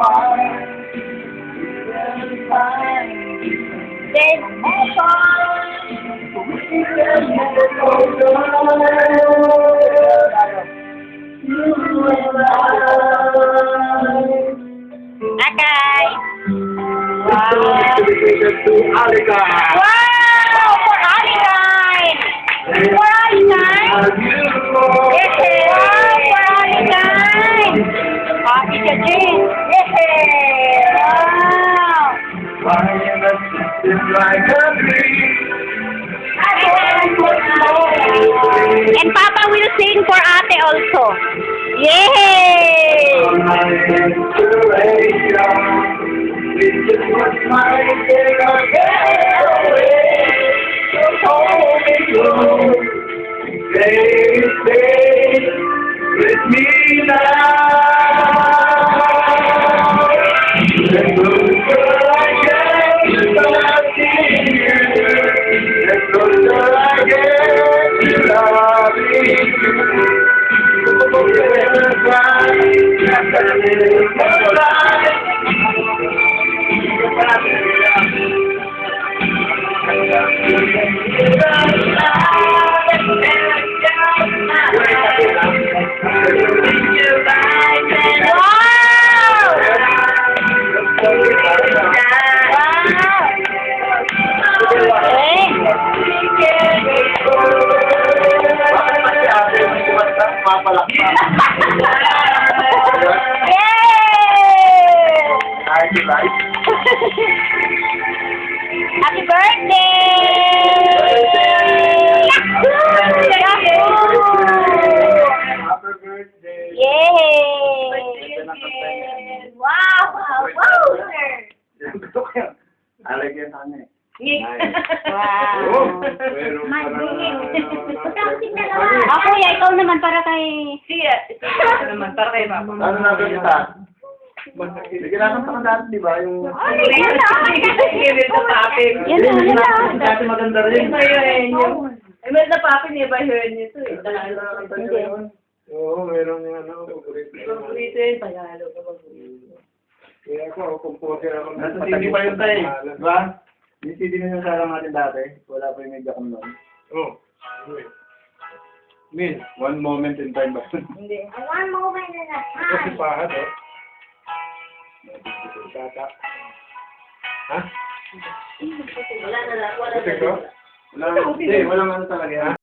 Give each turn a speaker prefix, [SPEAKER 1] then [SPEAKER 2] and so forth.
[SPEAKER 1] Okay.
[SPEAKER 2] Wow!
[SPEAKER 1] For Aligay! For Aligay! Yes! Wow! For Aligay! Happy ka din! Yes! Wow! And Papa will sing for Ate also. Yay!
[SPEAKER 2] Stay with me now. Let's go till I get let's go till I get loving
[SPEAKER 1] Happy birthday!
[SPEAKER 2] Happy birthday!
[SPEAKER 1] Yay! Wow! Wow, sir!
[SPEAKER 2] Alagyan sa kanya eh.
[SPEAKER 1] Wow! Ako, ikaw naman para kay...
[SPEAKER 3] Ito naman, para kay Papa.
[SPEAKER 2] Ano na ba kita? Bigyan natin pa dati, di ba? Yung...
[SPEAKER 1] Yan na.
[SPEAKER 2] Dati maganda rin.
[SPEAKER 3] May na Papa niya ba yun nito eh.
[SPEAKER 2] Oo, meron yung ano, paborito.
[SPEAKER 3] Paborito yun, Tagalog ka paborito.
[SPEAKER 2] Kaya ako, composer ako. Nasa CD pa yun tayo, di ba? Yung CD na yung sarang natin dati, wala pa yung media kong noon. Oo. Min, one moment in time ba?
[SPEAKER 3] Hindi.
[SPEAKER 1] One moment in a
[SPEAKER 2] Kasi
[SPEAKER 1] time.
[SPEAKER 2] pahat, eh. Tata. Ha?
[SPEAKER 3] Wala na lang. Wala
[SPEAKER 2] Buti
[SPEAKER 3] na
[SPEAKER 2] ko?
[SPEAKER 3] lang.
[SPEAKER 2] Wala, hindi, walang ano talaga.